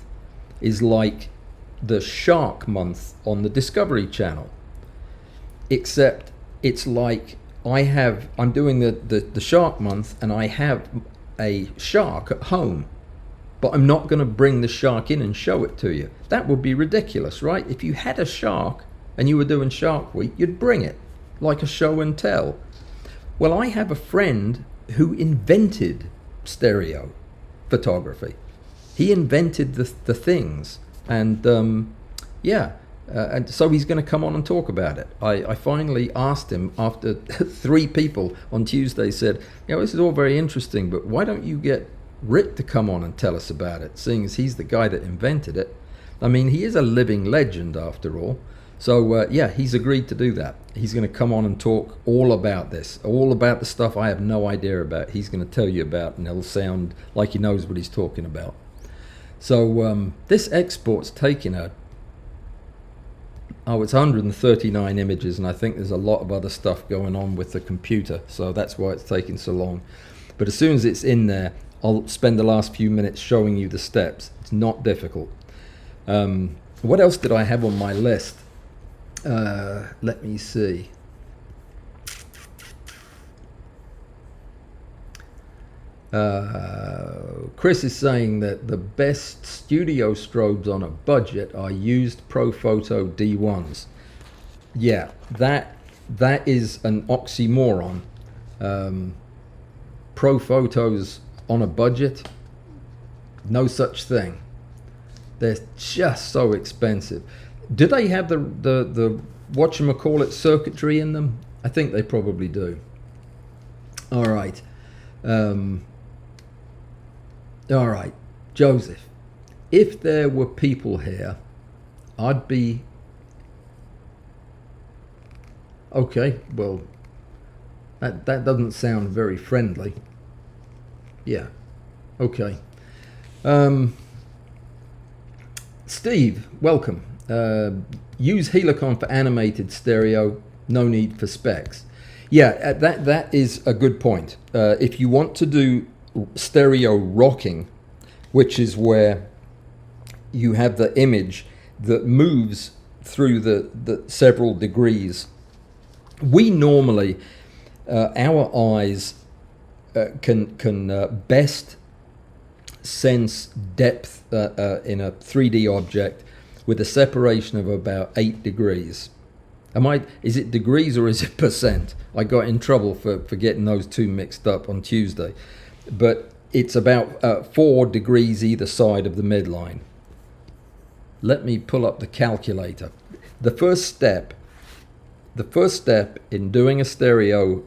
Speaker 1: is like the shark month on the Discovery Channel, except it's like I'm doing the shark month, and I have a shark at home, but I'm not going to bring the shark in and show it to you. That would be ridiculous, right? If you had a shark and you were doing Shark Week, you'd bring it, like a show and tell. Well, I have a friend who invented stereo photography. He invented the things, and and so he's going to come on and talk about it. I finally asked him, after 3 people on Tuesday said, this is all very interesting, but why don't you get Rik to come on and tell us about it, seeing as he's the guy that invented it. I mean, he is a living legend after all. So he's agreed to do that. He's going to come on and talk all about this, all about the stuff I have no idea about. He's going to tell you about, and it'll sound like he knows what he's talking about. So this export's taking it's 139 images, and I think there's a lot of other stuff going on with the computer, so that's why it's taking so long. But as soon as it's in there, I'll spend the last few minutes showing you the steps. It's not difficult. What else did I have on my list? Let me see. Chris is saying that the best studio strobes on a budget are used Profoto D1s. Yeah, that is an oxymoron. Profotos on a budget? No such thing. They're just so expensive. Do they have the whatchamacallit circuitry in them? I think they probably do. All right. All right, Joseph, if there were people here, I'd be... Okay, well, that doesn't sound very friendly. Yeah, okay. Steve, welcome. Use Helicon for animated stereo, no need for specs. Yeah, that is a good point. If you want to do stereo rocking, which is where you have the image that moves through the several degrees, we normally, our eyes can best sense depth in a 3D object with a separation of about 8 degrees. Is it degrees or is it percent? I got in trouble for getting those two mixed up on Tuesday. But it's about 4 degrees either side of the midline. Let me pull up the calculator. The first step in doing a stereo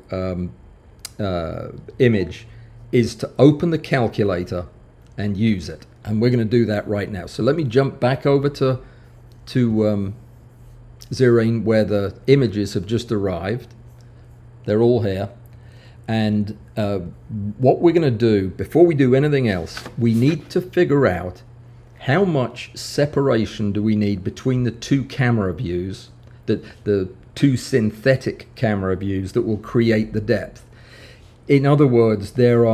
Speaker 1: image is to open the calculator and use it. And we're going to do that right now. So let me jump back over to Zerene, where the images have just arrived. They're all here. And what we're going to do, before we do anything else, we need to figure out how much separation do we need between the two camera views, the two synthetic camera views that will create the depth. In other words, there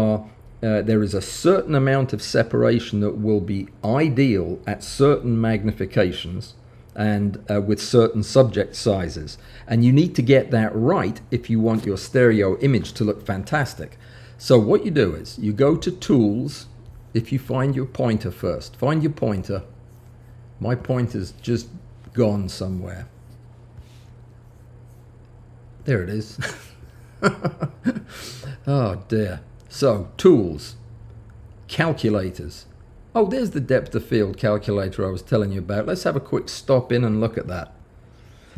Speaker 1: is a certain amount of separation that will be ideal at certain magnifications and with certain subject sizes. And you need to get that right if you want your stereo image to look fantastic. So what you do is you go to Tools. If you find your pointer first, find your pointer. My pointer's just gone somewhere. There it is. Oh dear. So Tools, Calculators. Oh, there's the depth of field calculator I was telling you about. Let's have a quick stop in and look at that.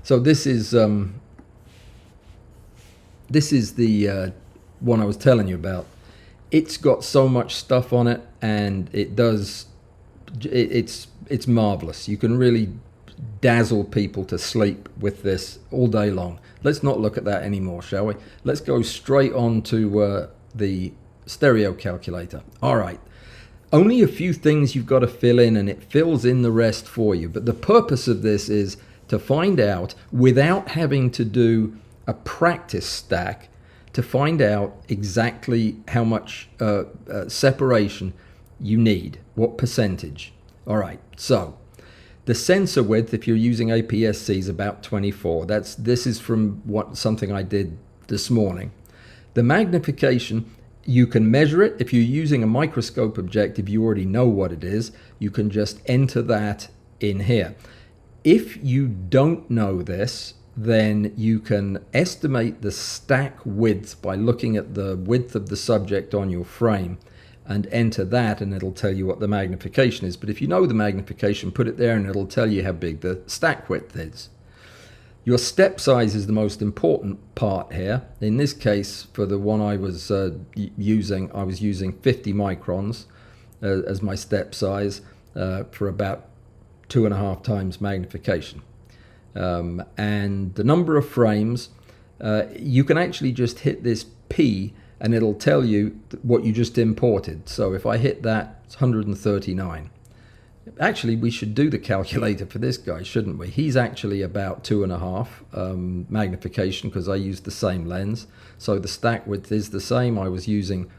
Speaker 1: So this is the one I was telling you about. It's got so much stuff on it, and it's marvelous. You can really dazzle people to sleep with this all day long. Let's not look at that anymore, shall we? Let's go straight on to the stereo calculator. All right. Only a few things you've got to fill in, and it fills in the rest for you. But the purpose of this is to find out, without having to do a practice stack, to find out exactly how much separation you need, what percentage. All right, so the sensor width, if you're using APS-C, is about 24. This is from something I did this morning. The magnification, you can measure it. If you're using a microscope objective, you already know what it is. You can just enter that in here. If you don't know this, then you can estimate the stack width by looking at the width of the subject on your frame and enter that, and it'll tell you what the magnification is. But if you know the magnification, put it there and it'll tell you how big the stack width is. Your step size is the most important part here. In this case, for the one I was using, I was using 50 microns as my step size for about 2.5 times magnification. And the number of frames, you can actually just hit this P and it'll tell you what you just imported. So if I hit that, it's 139. Actually, we should do the calculator for this guy, shouldn't we? He's actually about 2.5 magnification because I used the same lens. So the stack width is the same. I was using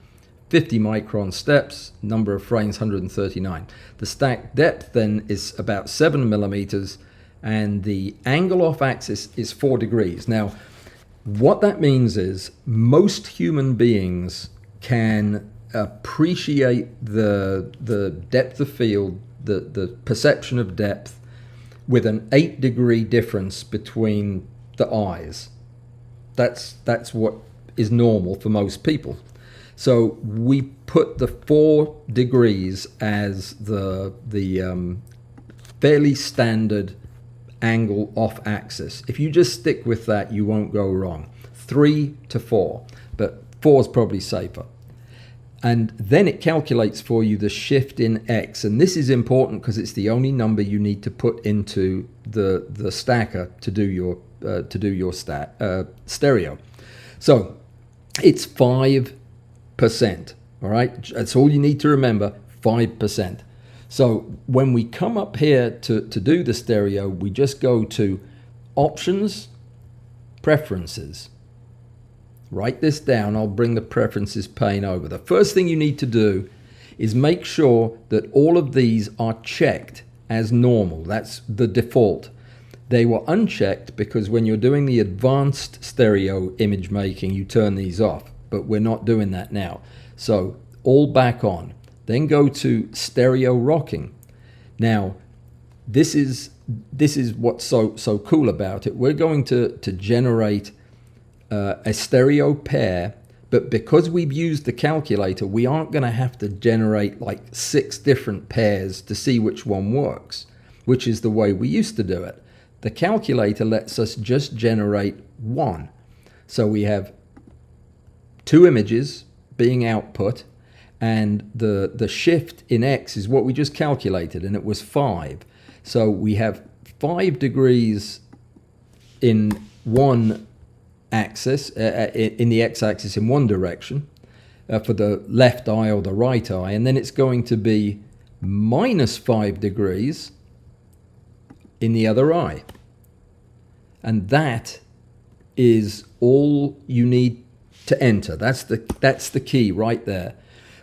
Speaker 1: 50 micron steps, number of frames 139. The stack depth then is about 7 millimeters, and the angle off axis is 4 degrees. Now, what that means is most human beings can appreciate the depth of field, the perception of depth, with an 8-degree difference between the eyes. That's what is normal for most people. So we put the 4 degrees as the fairly standard angle off axis. If you just stick with that, you won't go wrong. 3 to 4, but 4 is probably safer. And then it calculates for you the shift in X, and this is important because it's the only number you need to put into the stacker to do your stereo. So it's 5%. All right, that's all you need to remember. 5%. So when we come up here to do the stereo, we just go to Options, Preferences. Write this down. I'll bring the preferences pane over. The first thing you need to do is make sure that all of these are checked as normal. That's the default. They were unchecked because when you're doing the advanced stereo image making, you turn these off, but we're not doing that now. So all back on. Then go to stereo rocking. Now, this is what's so cool about it. We're going to generate a stereo pair, but because we've used the calculator, we aren't going to have to generate like 6 different pairs to see which one works, which is the way we used to do it. The calculator lets us just generate 1. So we have 2 images being output, and the shift in X is what we just calculated, and it was 5. So we have 5 degrees in one axis, in the X-axis in one direction, for the left eye or the right eye, and then it's going to be minus 5 degrees in the other eye. And that is all you need to enter. That's the key right there.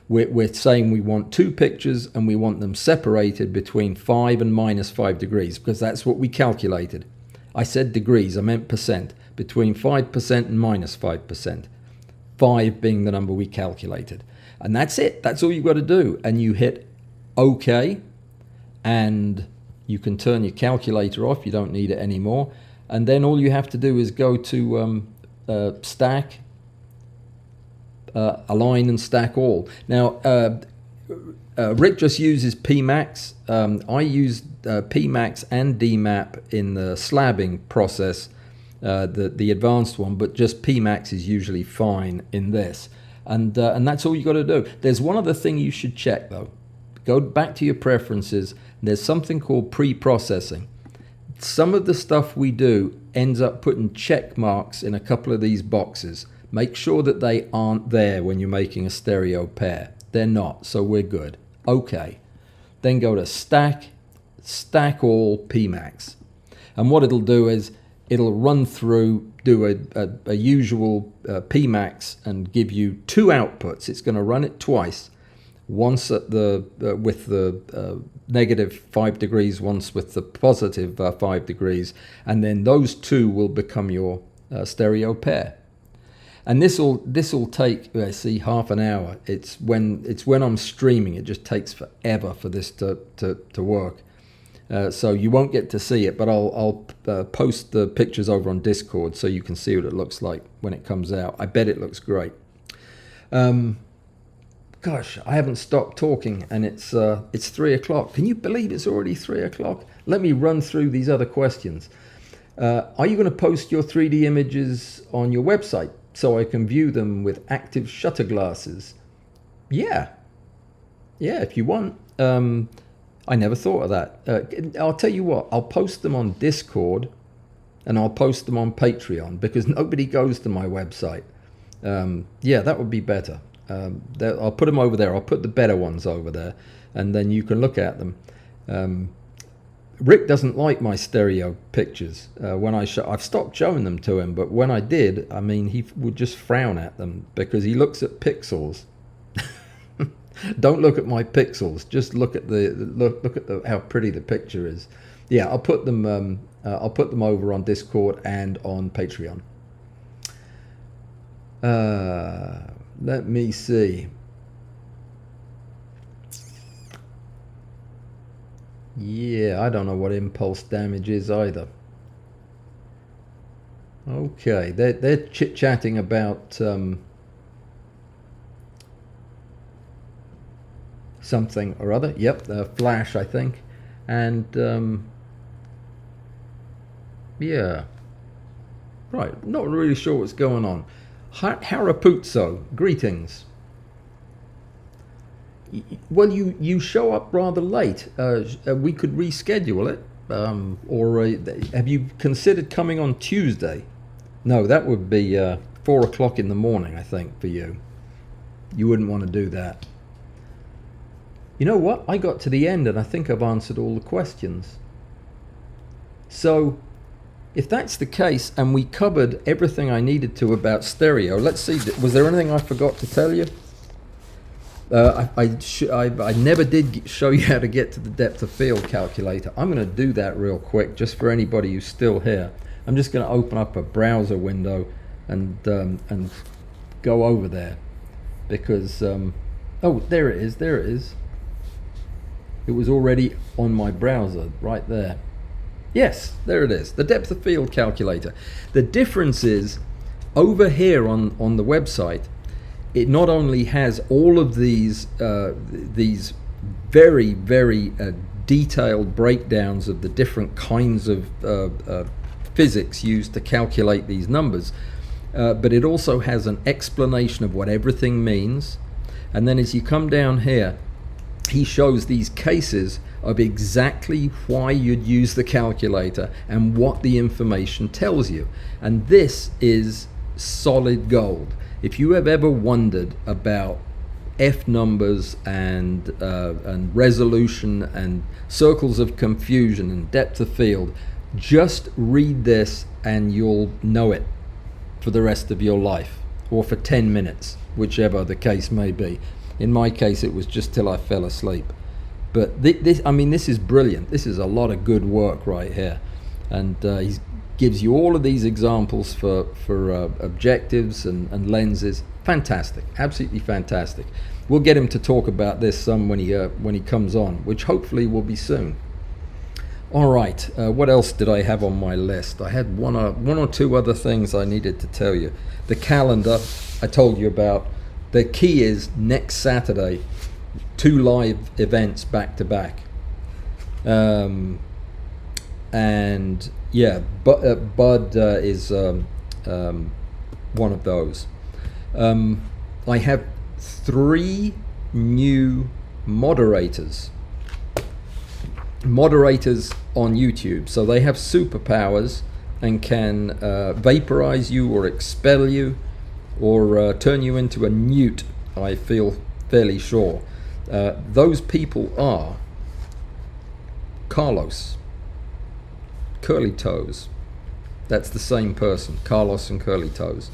Speaker 1: We're saying we want 2 pictures and we want them separated between 5 and minus 5 degrees, because that's what we calculated. I said degrees, I meant percent. Between 5% and minus 5%. 5 being the number we calculated. And that's it. That's all you've got to do. And you hit OK, and you can turn your calculator off. You don't need it anymore. And then all you have to do is go to stack, align and stack all. Now, Rik just uses PMax. I use PMax and DMAP in the slabbing process, the advanced one, but just PMax is usually fine in this. And that's all you got to do. There's one other thing you should check though. Go back to your preferences. There's something called pre-processing. Some of the stuff we do ends up putting check marks in a couple of these boxes. Make sure that they aren't there when you're making a stereo pair. They're not, so we're good. Okay. Then go to stack all PMax. And what it'll do is it'll run through, do a usual PMax and give you 2 outputs. It's going to run it twice. Once at with the negative 5 degrees, once with the positive 5 degrees, and then those 2 will become your stereo pair. And this will take, let's see, half an hour. It's when I'm streaming. It just takes forever for this to work. So you won't get to see it, but I'll post the pictures over on Discord so you can see what it looks like when it comes out. I bet it looks great. Gosh, I haven't stopped talking, and it's 3 o'clock. Can you believe it's already 3 o'clock? Let me run through these other questions. Are you going to post your 3D images on your website so I can view them with active shutter glasses? Yeah, if you want. I never thought of that. I'll tell you what, I'll post them on Discord and I'll post them on Patreon because nobody goes to my website. Yeah, that would be better. I'll put them over there. I'll put the better ones over there, and then you can look at them. Rik doesn't like my stereo pictures. I've stopped showing them to him, but when I did, I mean, he would just frown at them because he looks at pixels. Don't look at my pixels. Just look at how pretty the picture is. Yeah, I'll put them over on Discord and on Patreon. Let me see. Yeah, I don't know what impulse damage is either. Okay, they're chit-chatting about something or other. Yep, Flash, I think. And yeah, right, not really sure what's going on. Harapuzzo, greetings. Well, you show up rather late. We could reschedule it. Or have you considered coming on Tuesday? No, that would be 4 o'clock in the morning, I think, for you. You wouldn't want to do that. You know what? I got to the end and I think I've answered all the questions. So, if that's the case and we covered everything I needed to about stereo, let's see, was there anything I forgot to tell you? I never did show you how to get to the depth of field calculator. I'm going to do that real quick just for anybody who's still here. I'm just going to open up a browser window and go over there because oh, there it is. It was already on my browser right there. Yes, there it is, the depth of field calculator. The difference is over here on the website, it not only has all of these very, very detailed breakdowns of the different kinds of physics used to calculate these numbers, but it also has an explanation of what everything means. And then as you come down here, he shows these cases of exactly why you'd use the calculator and what the information tells you. And this is solid gold. If you have ever wondered about F numbers and resolution and circles of confusion and depth of field, just read this and you'll know it for the rest of your life, or for 10 minutes, whichever the case may be. In my case, it was just till I fell asleep. But this is brilliant. This is a lot of good work right here. And he gives you all of these examples for objectives and lenses. Fantastic, absolutely fantastic. We'll get him to talk about this some when he comes on, which hopefully will be soon. All right, what else did I have on my list? I had one or two other things I needed to tell you. The calendar I told you about. The key is next Saturday, 2 live events back to back. And yeah, Bud is one of those. I have 3 new moderators on YouTube. So they have superpowers and can vaporize you or expel you or turn you into a newt, I feel fairly sure. Those people are Carlos, Curly Toes. That's the same person, Carlos and Curly Toes.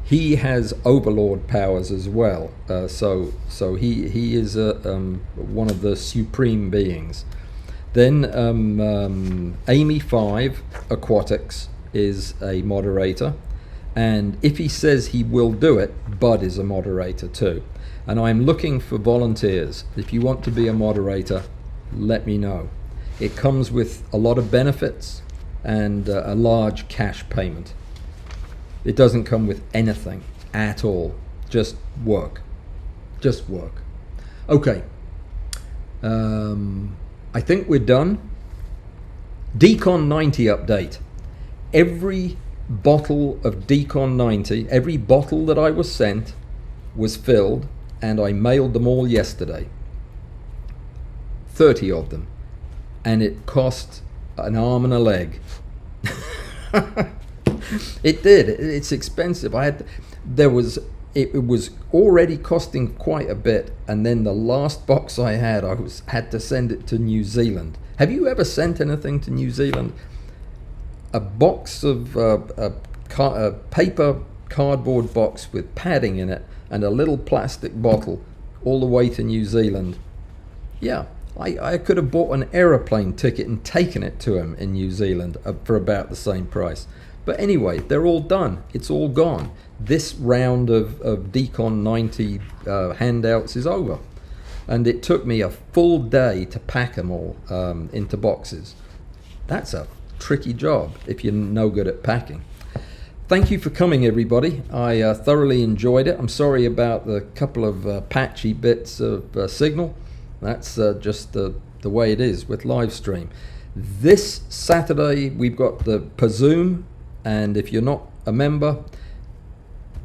Speaker 1: He has overlord powers as well, so he is one of the supreme beings. Then Amy 5 Aquatics is a moderator, and if he says he will do it, Bud is a moderator too. And I'm looking for volunteers. If you want to be a moderator, let me know. It comes with a lot of benefits and a large cash payment. It doesn't come with anything at all. Just work. Just work. Okay. I think we're done. Decon 90 update. Every bottle of Decon 90, every bottle that I was sent was filled, and I mailed them all yesterday. 30 of them. And it cost an arm and a leg. It did. It's expensive. It was already costing quite a bit, and then the last box I had to send it to New Zealand. Have you ever sent anything to New Zealand? A box of a paper cardboard box with padding in it and a little plastic bottle all the way to New Zealand. Yeah, I could have bought an aeroplane ticket and taken it to him in New Zealand for about the same price. But anyway, they're all done. It's all gone. This round of Decon 90 handouts is over. and it took me a full day to pack them all into boxes. That's a tricky job if you're no good at packing. Thank you for coming, everybody. I thoroughly enjoyed it. I'm sorry about the couple of patchy bits of signal. That's just the way it is with live stream. This Saturday we've got the Zoom, and if you're not a member,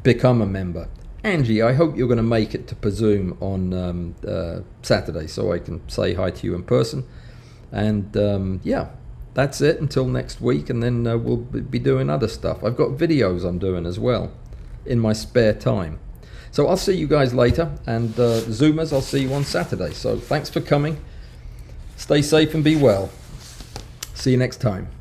Speaker 1: become a member. Angie, I hope you're going to make it to Zoom on Saturday so I can say hi to you in person. And yeah, that's it until next week, and then we'll be doing other stuff. I've got videos I'm doing as well in my spare time. So I'll see you guys later, and Zoomers, I'll see you on Saturday. So thanks for coming. Stay safe and be well. See you next time.